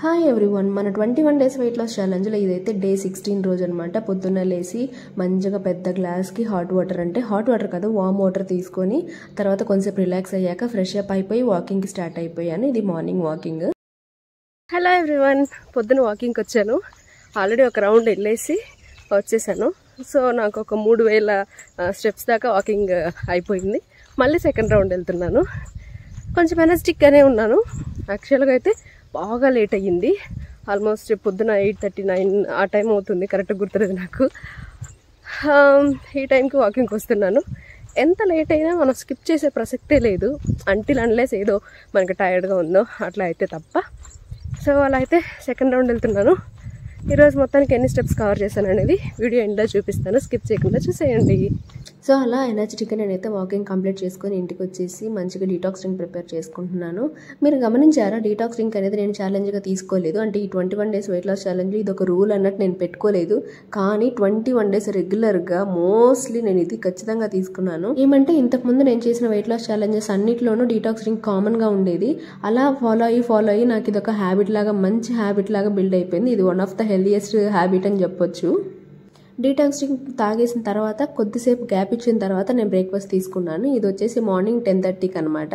Hi everyone, మన 21 days weight loss ఛాలెంజ్లో ఇదైతే day 16 రోజు అనమాట. పొద్దున్న లేసి మంచిగా పెద్ద గ్లాస్కి హాట్ వాటర్ కాదు వామ్ వాటర్ తీసుకొని తర్వాత కొంచెం రిలాక్స్ అయ్యాక ఫ్రెష్ అప్ అయిపోయి వాకింగ్కి స్టార్ట్ అయిపోయాను. ఇది మార్నింగ్ వాకింగ్. హలో ఎవ్రీవన్, పొద్దున్న వాకింగ్కి వచ్చాను. ఆల్రెడీ ఒక రౌండ్ వెళ్ళేసి వచ్చేసాను. సో నాకు ఒక 3000 స్టెప్స్ దాకా వాకింగ్ అయిపోయింది. మళ్ళీ సెకండ్ రౌండ్ వెళ్తున్నాను. కొంచెం ఎనర్జిటిక్గానే ఉన్నాను. యాక్చువల్గా అయితే బాగా లేట్ అయ్యింది. ఆల్మోస్ట్ పొద్దున 8:39 ఆ టైం అవుతుంది, కరెక్ట్గా గుర్తులేదు నాకు. ఈ టైంకి వాకింగ్కి వస్తున్నాను. ఎంత లేట్ అయినా మనం స్కిప్ చేసే ప్రసక్తే లేదు, అంటిల్ అన్లెస్ ఏదో మనకి టైర్డ్గా ఉందో అట్లా అయితే తప్ప. సో అలా అయితే సెకండ్ రౌండ్ వెళ్తున్నాను. ఈరోజు మొత్తానికి ఎన్ని స్టెప్స్ కవర్ చేశాను అనేది వీడియో ఎండ్లో చూపిస్తాను, స్కిప్ చేయకుండా చూసేయండి. సో అలా ఎనర్జెటిక్గా నేనైతే వాకింగ్ కంప్లీట్ చేసుకొని ఇంటికి వచ్చేసి మంచిగా డీటాక్స్ డ్రింక్ ప్రిపేర్ చేసుకుంటున్నాను. మీరు గమనించారా, డీటాక్స్ డ్రింక్ అనేది నేను ఛాలెంజ్గా తీసుకోలేదు. అంటే ఈ 21 డేస్ వెయిట్ లాస్ ఛాలెంజ్ ఇది ఒక రూల్ అన్నట్టు నేను పెట్టుకోలేదు. కానీ 21 డేస్ రెగ్యులర్గా మోస్ట్లీ నేను ఇది ఖచ్చితంగా తీసుకున్నాను. ఏమంటే ఇంతకుముందు నేను చేసిన వెయిట్ లాస్ ఛాలెంజెస్ అన్నింటిలోనూ డీటాక్స్ డ్రింక్ కామన్గా ఉండేది. అలా ఫాలో అయ్యి నాకు ఇది ఒక హ్యాబిట్ లాగా, మంచి హ్యాబిట్ లాగా బిల్డ్ అయిపోయింది. ఇది one of the healthiest habit అని చెప్పొచ్చు. డీటాక్స్ డ్రింక్ తాగేసిన తర్వాత కొద్దిసేపు గ్యాప్ ఇచ్చిన తర్వాత నేను బ్రేక్ఫాస్ట్ తీసుకున్నాను. ఇది వచ్చేసి మార్నింగ్ 10:30కి అనమాట.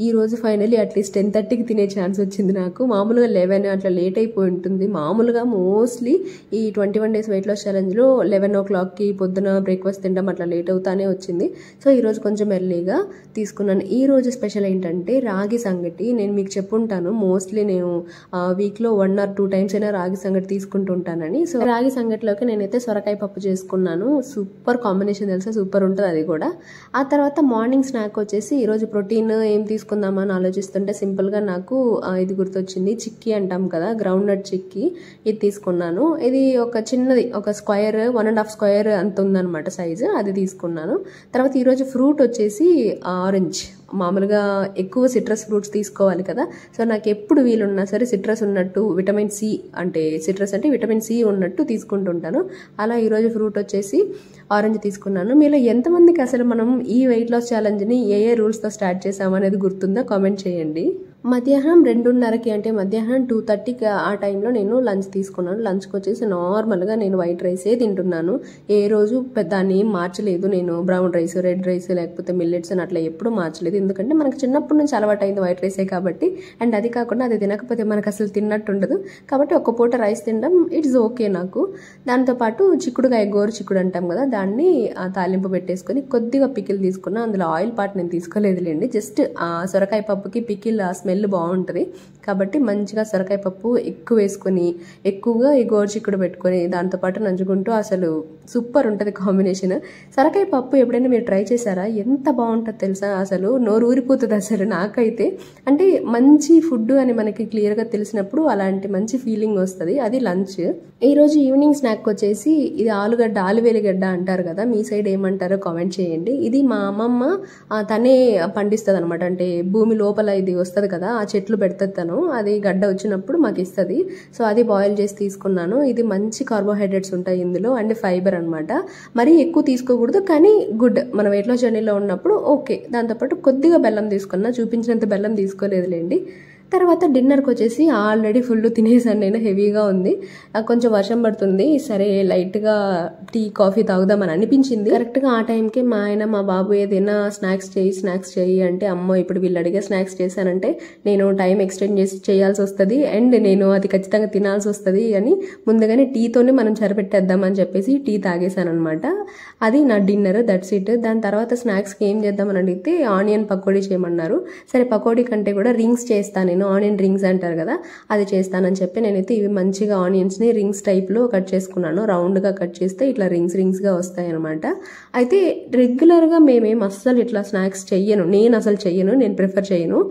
ఈ రోజు ఫైనలీ అట్లీస్ట్ 10:30కి తినే ఛాన్స్ వచ్చింది నాకు. మామూలుగా 11 అట్లా లేట్ అయిపోయి ఉంటుంది. మామూలుగా మోస్ట్లీ ఈ 21 డేస్ వెయిట్ లాస్ ఛాలెంజ్లో 11 o'clockకి పొద్దున బ్రేక్ఫాస్ట్ తినడం అట్లా లేట్ అవుతానే వచ్చింది. సో ఈరోజు కొంచెం ఎర్లీగా తీసుకున్నాను. ఈ రోజు స్పెషల్ ఏంటంటే రాగి సంగటి. నేను మీకు చెప్పుంటాను, మోస్ట్లీ నేను వీక్లో 1 or 2 times అయినా రాగి సంగటి తీసుకుంటూ ఉంటానని. సో రాగి సంగటిలోకి నేనైతే సొరకాయ పప్పు చేసుకున్నాను. సూపర్ కాంబినేషన్, తెలుసా, సూపర్ ఉంటుంది అది కూడా. ఆ తర్వాత మార్నింగ్ స్నాక్ వచ్చేసి ఈరోజు ప్రోటీన్ ఏం తీసుకుందామని ఆలోచిస్తుంటే సింపుల్గా నాకు ఇది గుర్తొచ్చింది. చిక్కీ అంటాం కదా, గ్రౌండ్ నట్ చిక్కీ, ఇది తీసుకున్నాను. ఇది ఒక చిన్నది, ఒక స్క్వేర్ 1.5 square అంత ఉందన్నమాట సైజు, అది తీసుకున్నాను. తర్వాత ఈరోజు ఫ్రూట్ వచ్చేసి ఆరెంజ్. మామూలుగా ఎక్కువ సిట్రస్ ఫ్రూట్స్ తీసుకోవాలి కదా, సో నాకు ఎప్పుడు వీలున్నా సరే సిట్రస్ ఉన్నట్టు, విటమిన్ సి అంటే సిట్రస్ అంటే విటమిన్ సి ఉన్నట్టు తీసుకుంటుంటాను. అలా ఈరోజు ఫ్రూట్ వచ్చేసి ఆరెంజ్ తీసుకున్నాను. మీలో ఎంతమందికి అసలు మనం ఈ వెయిట్ లాస్ ఛాలెంజ్ని ఏ రూల్స్తో స్టార్ట్ చేసామనేది గుర్తుందో కామెంట్ చేయండి. మధ్యాహ్నం 2:30కి అంటే మధ్యాహ్నం 2:30కి ఆ టైంలో నేను లంచ్ తీసుకున్నాను. లంచ్కి వచ్చేసి నార్మల్గా నేను వైట్ రైసే తింటున్నాను. ఏ రోజు దాన్ని ఏం మార్చలేదు. నేను బ్రౌన్ రైస్, రెడ్ రైస్ లేకపోతే మిల్లెట్స్ అని అట్లా ఎప్పుడూ మార్చలేదు. ఎందుకంటే మనకు చిన్నప్పటి నుంచి అలవాటు అయింది వైట్ రైసే కాబట్టి. అండ్ అది కాకుండా అది తినకపోతే మనకు అసలు తిన్నట్టు ఉండదు కాబట్టి ఒక్క పూట రైస్ తినడం ఇట్స్ ఓకే నాకు. దాంతోపాటు చిక్కుడుకాయ, గోరు చిక్కుడు అంటాం కదా, దాన్ని తాలింపు పెట్టేసుకొని కొద్దిగా పికిల్ తీసుకున్నా. అందులో ఆయిల్ పార్ట్ నేను తీసుకోలేదులేండి, జస్ట్ సొరకాయ పప్పుకి పికిల్ స్మెల్ బాగుంటుంది కాబట్టి మంచిగా సొరకాయ పప్పు ఎక్కువ వేసుకొని ఎక్కువగా ఈ గోరు చిక్కుడు పెట్టుకొని దాంతోపాటు నంచుకుంటూ అసలు సూపర్ ఉంటుంది కాంబినేషన్. సొరకాయ పప్పు ఎప్పుడైనా మీరు ట్రై చేశారా? ఎంత బాగుంటుంది తెలుసా, అసలు నోరు ఊరిపోతుంది అసలు నాకైతే. అంటే మంచి ఫుడ్ అని మనకి క్లియర్గా తెలిసినప్పుడు అలాంటి మంచి ఫీలింగ్ వస్తుంది. అది లంచ్. ఈరోజు ఈవినింగ్ స్నాక్ వచ్చేసి ఇది ఆలుగడ్డ, ఆలువేలిగడ్డ అంటారు కదా, మీ సైడ్ ఏమంటారో కామెంట్ చేయండి. ఇది మా అమ్మమ్మ తనే పండిస్తుంది అనమాట. అంటే భూమి లోపల ఇది వస్తుంది కదా, ఆ చెట్లు పెడుతుంది తను, అది గడ్డ వచ్చినప్పుడు మాకు ఇస్తుంది. సో అది బాయిల్ చేసి తీసుకున్నాను. ఇది మంచి కార్బోహైడ్రేట్స్ ఉంటాయి ఇందులో అండ్ ఫైబర్ అనమాట. మరీ ఎక్కువ తీసుకోకూడదు కానీ గుడ్, మన వెయిట్ లాస్ జర్నీలో ఉన్నప్పుడు ఓకే. దాంతోపాటు కొద్దిగా బెల్లం తీసుకున్నా, చూపించినంత బెల్లం తీసుకోలేదులేండి. తర్వాత డిన్నర్కి వచ్చేసి ఆల్రెడీ ఫుల్ తినేసాను నేను, హెవీగా ఉంది. కొంచెం వర్షం పడుతుంది, సరే లైట్గా టీ కాఫీ తాగుదామని అనిపించింది. కరెక్ట్గా ఆ టైంకి మా ఆయన మా బాబు ఏదైనా స్నాక్స్ చేయి అంటే, అమ్మో ఇప్పుడు వీళ్ళు అడిగే స్నాక్స్ చేశానంటే నేను టైం ఎక్స్టెండ్ చేయాల్సి వస్తుంది అండ్ నేను అది ఖచ్చితంగా తినాల్సి వస్తుంది అని ముందుగానే టీతోనే మనం సరిపెట్టేద్దామని చెప్పేసి టీ తాగేశాను అనమాట. అది నా డిన్నర్, దట్స్ ఇట్. దాని తర్వాత స్నాక్స్కి ఏం చేద్దామని అడిగితే ఆనియన్ పకోడీ చేయమన్నారు. సరే పకోడీ కంటే కూడా రింగ్స్ చేస్తాను నేను, ఆనియన్ రింగ్స్ అంటారు కదా, అది చేస్తానని చెప్పి నేనైతే ఇవి మంచిగా ఆనియన్స్ని రింగ్స్ టైప్లో కట్ చేసుకున్నాను. రౌండ్గా కట్ చేస్తే ఇట్లా రింగ్స్గా వస్తాయి అనమాట. అయితే రెగ్యులర్గా మేమేం అస్సలు ఇట్లా స్నాక్స్ చెయ్యను, నేను ప్రిఫర్ చేయను.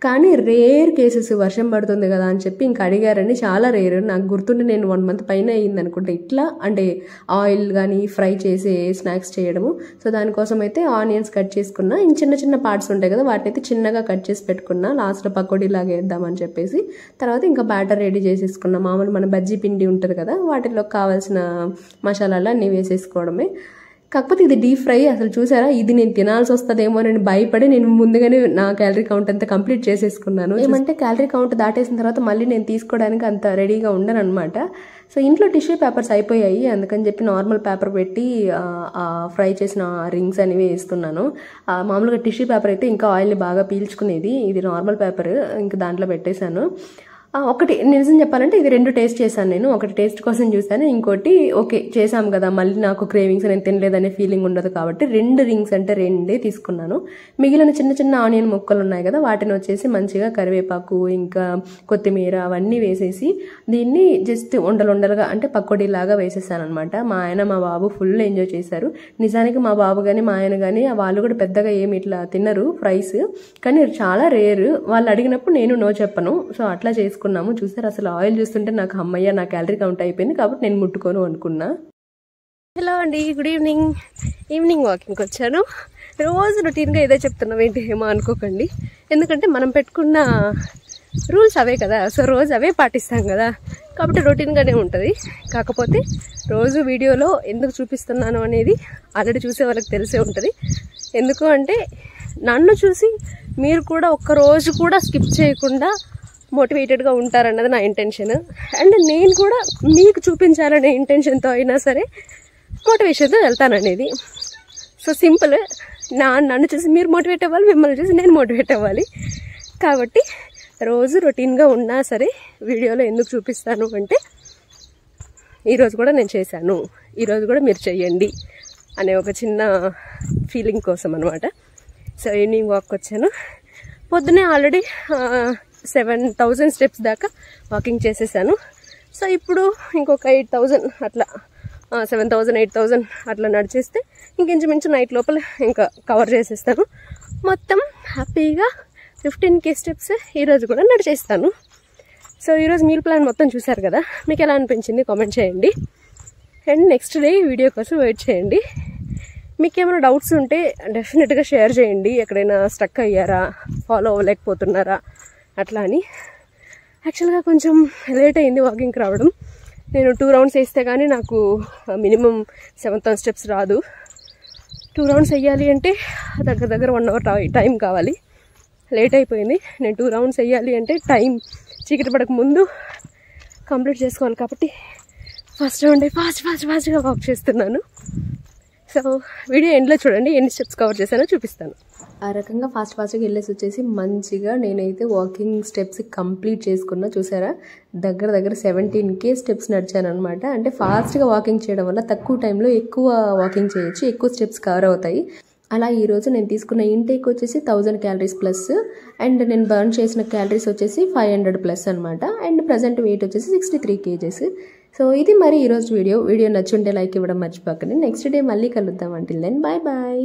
కానీ రేర్ కేసెస్, వర్షం పడుతుంది కదా అని చెప్పి ఇంకా అడిగారని, చాలా రేర్. నాకు గుర్తుండి నేను 1 month పైన అయ్యింది అనుకుంటే ఇట్లా, అంటే ఆయిల్ కానీ ఫ్రై చేసే స్నాక్స్ చేయడము. సో దానికోసం అయితే ఆనియన్స్ కట్ చేసుకున్నా. ఇంక చిన్న చిన్న పార్ట్స్ ఉంటాయి కదా, వాటిని అయితే చిన్నగా కట్ చేసి పెట్టుకున్నా, లాస్ట్లో పకోడీ లాగా వేద్దామని చెప్పేసి. తర్వాత ఇంకా బ్యాటర్ రెడీ చేసేసుకున్నా. మామూలు మన బజ్జీ పిండి ఉంటుంది కదా, వాటిలో కావాల్సిన మసాలాలు అన్నీ వేసేసుకోవడమే. కాకపోతే ఇది డీప్ ఫ్రై. అసలు చూసారా, ఇది నేను తినాల్సి వస్తుందేమో అని భయపడి నేను ముందుగానే నా క్యాలరీ కౌంట్ అంతా కంప్లీట్ చేసేసుకున్నాను. ఏమంటే క్యాలరీ కౌంట్ దాటేసిన తర్వాత మళ్ళీ నేను తీసుకోవడానికి అంత రెడీగా ఉండను అనమాట. సో ఇంట్లో టిష్యూ పేపర్స్ అయిపోయాయి, అందుకని చెప్పి నార్మల్ పేపర్ పెట్టి ఫ్రై చేసిన రింగ్స్ అనేవి వేస్తున్నాను. మామూలుగా టిష్యూ పేపర్ అయితే ఇంకా ఆయిల్ని బాగా పీల్చుకునేది, ఇది నార్మల్ పేపర్ ఇంకా దాంట్లో పెట్టేశాను. ఒకటి నిజం చెప్పాలంటే ఇది 2 టేస్ట్ చేశాను నేను. ఒకటి టేస్ట్ కోసం చూసాను, ఇంకోటి ఓకే చేసాం కదా మళ్ళీ నాకు క్రేవింగ్స్ నేను తినలేదనే ఫీలింగ్ ఉండదు కాబట్టి 2 రింగ్స్ అంటే 2 తీసుకున్నాను. మిగిలిన చిన్న చిన్న ఆనియన్ ముక్కలు ఉన్నాయి కదా, వాటిని వచ్చేసి మంచిగా కరివేపాకు ఇంకా కొత్తిమీర అవన్నీ వేసేసి దీన్ని జస్ట్ ఉండలుగా అంటే పకోడీలాగా వేసేసాను అనమాట. మా ఆయన మా బాబు ఫుల్ ఎంజాయ్ చేశారు. నిజానికి మా బాబు కానీ మా ఆయన కానీ వాళ్ళు కూడా పెద్దగా ఏమి ఇట్లా తినరు ఫ్రైస్, కానీ చాలా రేర్. వాళ్ళు అడిగినప్పుడు నేను నో చెప్పను. సో అట్లా చేసుకున్నాము. చూసారు అసలు ఆయిల్ చూస్తుంటే నాకు అమ్మయ్య నా క్యాలరీ కౌంట్ అయిపోయింది కాబట్టి నేను ముట్టుకోను అనుకున్నా. హలో అండి, గుడ్ ఈవినింగ్. ఈవినింగ్ వాకింగ్కి వచ్చాను. రోజు రొటీన్గా ఏదో చెప్తున్నాం ఏంటి ఏమో అనుకోకండి, ఎందుకంటే మనం పెట్టుకున్న రూల్స్ అవే కదా. సో రోజు అవే పాటిస్తాం కదా కాబట్టి రొటీన్గానే ఉంటుంది. కాకపోతే రోజు వీడియోలో ఎందుకు చూపిస్తున్నాను అనేది ఆల్రెడీ చూసే వాళ్ళకి తెలిసే ఉంటుంది. ఎందుకు అంటే నన్ను చూసి మీరు కూడా ఒక్కరోజు కూడా స్కిప్ చేయకుండా మోటివేటెడ్గా ఉంటారన్నది నా ఇంటెన్షన్. అండ్ నేను కూడా మీకు చూపించాలనే ఇంటెన్షన్తో అయినా సరే మోటివేషన్తో వెళ్తాననేది. సో సింపుల్, నన్ను చూసి మీరు మోటివేట్ అవ్వాలి, మిమ్మల్ని చూసి నేను మోటివేట్ అవ్వాలి. కాబట్టి రోజు రొటీన్గా ఉన్నా సరే వీడియోలో ఎందుకు చూపిస్తాను అంటే ఈరోజు కూడా నేను చేశాను, ఈరోజు కూడా మీరు చెయ్యండి అనే ఒక చిన్న ఫీలింగ్ కోసం అనమాట. సో ఈవినింగ్ వాక్ వచ్చాను. పొద్దునే ఆల్రెడీ 7,000 స్టెప్స్ దాకా వాకింగ్ చేసేసాను. సో ఇప్పుడు ఇంకొక 8,000 అట్లా 7,000 8,000 అట్లా నడిచేస్తే ఇంకొంచెం నైట్ లోపల ఇంకా కవర్ చేసేస్తాను. మొత్తం హ్యాపీగా 15K స్టెప్స్ ఈరోజు కూడా నడిచేస్తాను. సో ఈరోజు మీల్ ప్లాన్ మొత్తం చూసారు కదా, మీకు ఎలా అనిపించింది కామెంట్ చేయండి. అండ్ నెక్స్ట్ డే వీడియో కోసం వెయిట్ చేయండి. మీకు ఏమైనా డౌట్స్ ఉంటే డెఫినెట్గా షేర్ చేయండి. ఎక్కడైనా స్టక్ అయ్యారా, ఫాలో అవ్వలేకపోతున్నారా అట్లా అని. యాక్చువల్గా కొంచెం లేట్ అయింది వాకింగ్కి రావడం. నేను 2 రౌండ్స్ వేస్తే కానీ నాకు మినిమం 7,000 స్టెప్స్ రాదు. 2 రౌండ్స్ వేయాలి అంటే దగ్గర 1 అవర్ టైం కావాలి. లేట్ అయిపోయింది. నేను 2 రౌండ్స్ వేయాలి అంటే టైం చీకటి పడక ముందు కంప్లీట్ చేసుకోవాలి కాబట్టి ఫస్ట్ రౌండ్ ఫాస్ట్గా వాక్ చేస్తున్నాను. సో వీడియో ఎండ్లో చూడండి ఎన్ని స్టెప్స్ కవర్ చేశానో చూపిస్తాను. ఆ రకంగా ఫాస్ట్గా వెళ్ళేసి వచ్చేసి మంచిగా నేనైతే వాకింగ్ స్టెప్స్ కంప్లీట్ చేసుకున్నా. చూసారా, దగ్గర 17K స్టెప్స్ నడిచాను అనమాట. అంటే ఫాస్ట్గా వాకింగ్ చేయడం వల్ల తక్కువ టైంలో ఎక్కువ వాకింగ్ చేయొచ్చు, ఎక్కువ స్టెప్స్ కవర్ అవుతాయి. అలా ఈరోజు నేను తీసుకున్న ఇంటేక్ వచ్చేసి 1000 క్యాలరీస్ ప్లస్, అండ్ నేను బర్న్ చేసిన క్యాలరీస్ వచ్చేసి 500 ప్లస్ అనమాట. అండ్ ప్రజెంట్ వెయిట్ వచ్చేసి 63 kgs. సో ఇది మరి ఈరోజు వీడియో నచ్చుంటే లైక్ ఇవ్వడం మర్చిపోకండి. నెక్స్ట్ డే మళ్ళీ కలుద్దాం. Until then bye bye.